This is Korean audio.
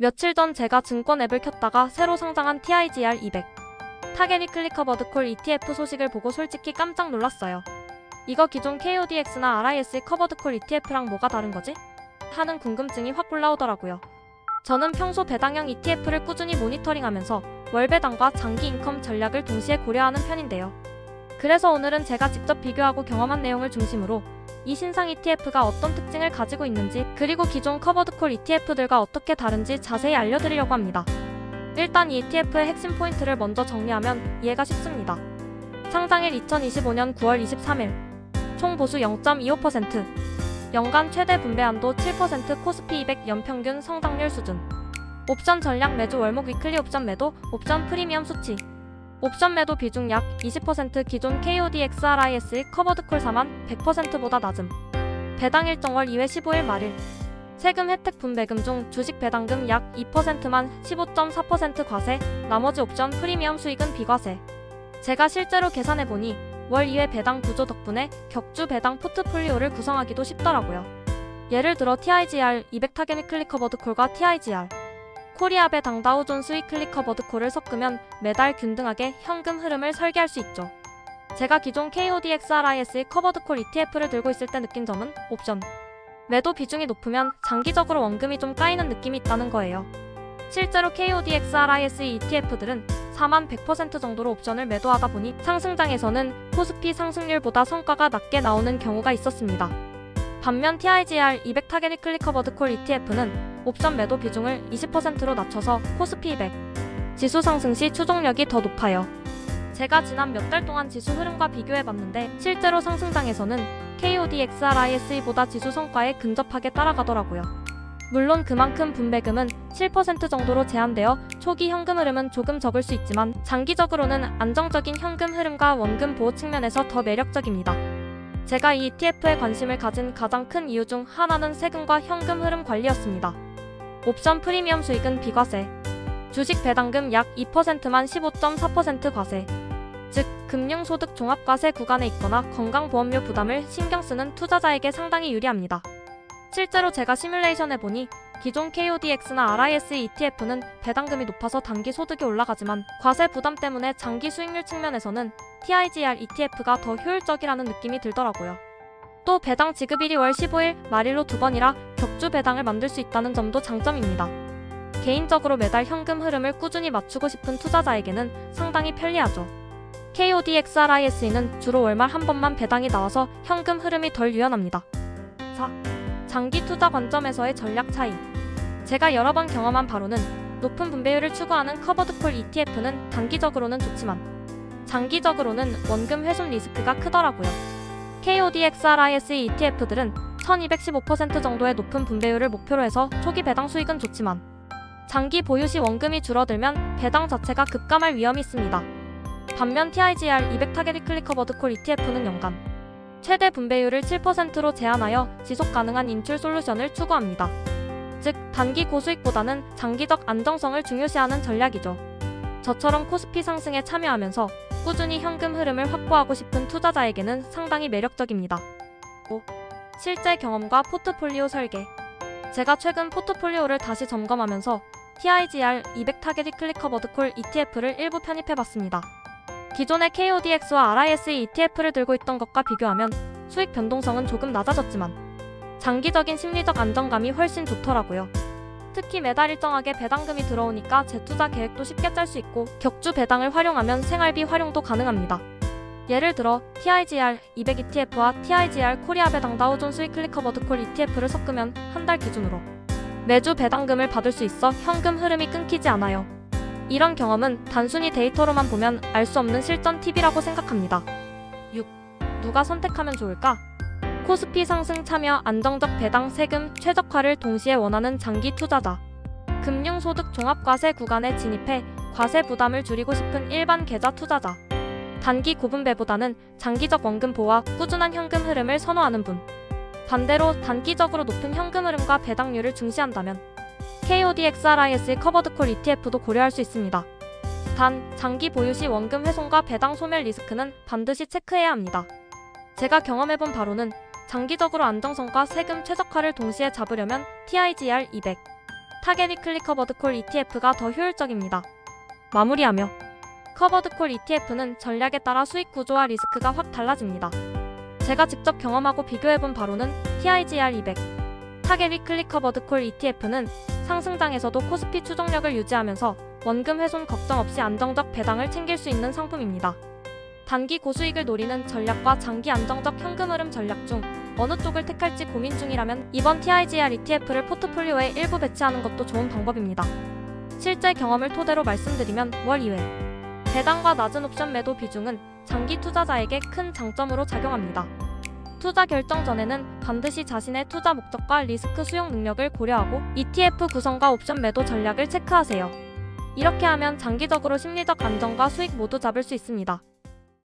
며칠 전 제가 증권 앱을 켰다가 새로 상장한 TIGR 200 타겟 위클리 커버드콜 ETF 소식을 보고 솔직히 깜짝 놀랐어요. 이거 기존 KODX나 RISE 커버드콜 ETF랑 뭐가 다른 거지? 하는 궁금증이 확 올라오더라고요. 저는 평소 배당형 ETF를 꾸준히 모니터링하면서 월 배당과 장기 인컴 전략을 동시에 고려하는 편인데요. 그래서 오늘은 제가 직접 비교하고 경험한 내용을 중심으로 이 신상 ETF가 어떤 특징을 가지고 있는지, 그리고 기존 커버드콜 ETF들과 어떻게 다른지 자세히 알려드리려고 합니다. 일단 이 ETF의 핵심 포인트를 먼저 정리하면 이해가 쉽습니다. 상장일 2025년 9월 23일, 총 보수 0.25%, 연간 최대 분배한도 7%, 코스피 200 연평균 성장률 수준, 옵션 전략 매주 월목 위클리 옵션 매도, 옵션 프리미엄 수치, 옵션 매도 비중 약 20%, 기존 KODX RISE 커버드콜 4만 100%보다 낮음, 배당 일정월 2회 15일 말일, 세금 혜택 분배금 중 주식 배당금 약 2%만 15.4% 과세, 나머지 옵션 프리미엄 수익은 비과세. 제가 실제로 계산해보니 월 2회 배당 구조 덕분에 격주 배당 포트폴리오를 구성하기도 쉽더라고요. 예를 들어 TIGR 200 타겟 위클리 커버드콜과 TIGR 코리아 배당 다우존스 위클리 커버드콜을 섞으면 매달 균등하게 현금 흐름을 설계할 수 있죠. 제가 기존 KODX RISE 커버드콜 ETF를 들고 있을 때 느낀 점은 옵션 매도 비중이 높으면 장기적으로 원금이 좀 까이는 느낌이 있다는 거예요. 실제로 KODX RISE ETF들은 4만 100% 정도로 옵션을 매도하다 보니 상승장에서는 코스피 상승률보다 성과가 낮게 나오는 경우가 있었습니다. 반면 TIGR 200 타겟 위클리 커버드콜 ETF는 옵션 매도 비중을 20%로 낮춰서 코스피 200 지수 상승 시 추종력이 더 높아요. 제가 지난 몇 달 동안 지수 흐름과 비교해봤는데 실제로 상승장에서는 KODX RISE보다 지수 성과에 근접하게 따라가더라고요. 물론 그만큼 분배금은 7% 정도로 제한되어 초기 현금 흐름은 조금 적을 수 있지만 장기적으로는 안정적인 현금 흐름과 원금 보호 측면에서 더 매력적입니다. 제가 이 ETF에 관심을 가진 가장 큰 이유 중 하나는 세금과 현금 흐름 관리였습니다. 옵션 프리미엄 수익은 비과세, 주식 배당금 약 2%만 15.4% 과세, 즉 금융소득 종합과세 구간에 있거나 건강보험료 부담을 신경쓰는 투자자에게 상당히 유리합니다. 실제로 제가 시뮬레이션해보니 기존 KODX나 RISE ETF는 배당금이 높아서 단기 소득이 올라가지만 과세 부담 때문에 장기 수익률 측면에서는 TIGR ETF가 더 효율적이라는 느낌이 들더라고요. 또 배당 지급일이 월 15일 말일로 2번이라 격주 배당을 만들 수 있다는 점도 장점입니다. 개인적으로 매달 현금 흐름을 꾸준히 맞추고 싶은 투자자에게는 상당히 편리하죠. KODX RISE는 주로 월말 한 번만 배당이 나와서 현금 흐름이 덜 유연합니다. 4. 장기 투자 관점에서의 전략 차이. 제가 여러 번 경험한 바로는 높은 분배율을 추구하는 커버드콜 ETF는 단기적으로는 좋지만 장기적으로는 원금 훼손 리스크가 크더라고요. KODX RISE ETF들은 1215% 정도의 높은 분배율을 목표로 해서 초기 배당 수익은 좋지만 장기 보유 시 원금이 줄어들면 배당 자체가 급감할 위험이 있습니다. 반면 TIGR 200 타겟 위클리 커버드콜 ETF는 연간 최대 분배율을 7%로 제한하여 지속 가능한 인출 솔루션을 추구합니다. 즉 단기 고수익보다는 장기적 안정성을 중요시하는 전략이죠. 저처럼 코스피 상승에 참여하면서 꾸준히 현금 흐름을 확보하고 싶은 투자자에게는 상당히 매력적입니다. 5. 실제 경험과 포트폴리오 설계. 제가 최근 포트폴리오를 다시 점검하면서 TIGR 200 타겟 위클리 커버드콜 ETF를 일부 편입해봤습니다. 기존의 KODX와 RISE ETF를 들고 있던 것과 비교하면 수익 변동성은 조금 낮아졌지만 장기적인 심리적 안정감이 훨씬 좋더라고요. 특히 매달 일정하게 배당금이 들어오니까 재투자 계획도 쉽게 짤 수 있고 격주 배당을 활용하면 생활비 활용도 가능합니다. 예를 들어 TIGR 200 ETF와 TIGR 코리아 배당 다우존스 위클리 커버드콜 ETF를 섞으면 한 달 기준으로 매주 배당금을 받을 수 있어 현금 흐름이 끊기지 않아요. 이런 경험은 단순히 데이터로만 보면 알 수 없는 실전 팁이라고 생각합니다. 6. 누가 선택하면 좋을까? 코스피 상승 참여, 안정적 배당, 세금 최적화를 동시에 원하는 장기 투자자, 금융소득 종합과세 구간에 진입해 과세 부담을 줄이고 싶은 일반 계좌 투자자, 단기 고분배보다는 장기적 원금 보호와 꾸준한 현금 흐름을 선호하는 분, 반대로 단기적으로 높은 현금 흐름과 배당률을 중시한다면 KODX RISE 커버드콜 ETF도 고려할 수 있습니다. 단, 장기 보유 시 원금 훼손과 배당 소멸 리스크는 반드시 체크해야 합니다. 제가 경험해본 바로는 장기적으로 안정성과 세금 최적화를 동시에 잡으려면 TIGR 200 타겟 위클리 커버드 콜 ETF가 더 효율적입니다. 마무리하며 커버드 콜 ETF는 전략에 따라 수익 구조와 리스크가 확 달라집니다. 제가 직접 경험하고 비교해본 바로는 TIGR 200 타겟 위클리 커버드 콜 ETF는 상승장에서도 코스피 추종력을 유지하면서 원금 훼손 걱정 없이 안정적 배당을 챙길 수 있는 상품입니다. 단기 고수익을 노리는 전략과 장기 안정적 현금 흐름 전략 중 어느 쪽을 택할지 고민 중이라면 이번 TIGR ETF를 포트폴리오에 일부 배치하는 것도 좋은 방법입니다. 실제 경험을 토대로 말씀드리면 월 2회 배당과 낮은 옵션 매도 비중은 장기 투자자에게 큰 장점으로 작용합니다. 투자 결정 전에는 반드시 자신의 투자 목적과 리스크 수용 능력을 고려하고 ETF 구성과 옵션 매도 전략을 체크하세요. 이렇게 하면 장기적으로 심리적 안정과 수익 모두 잡을 수 있습니다.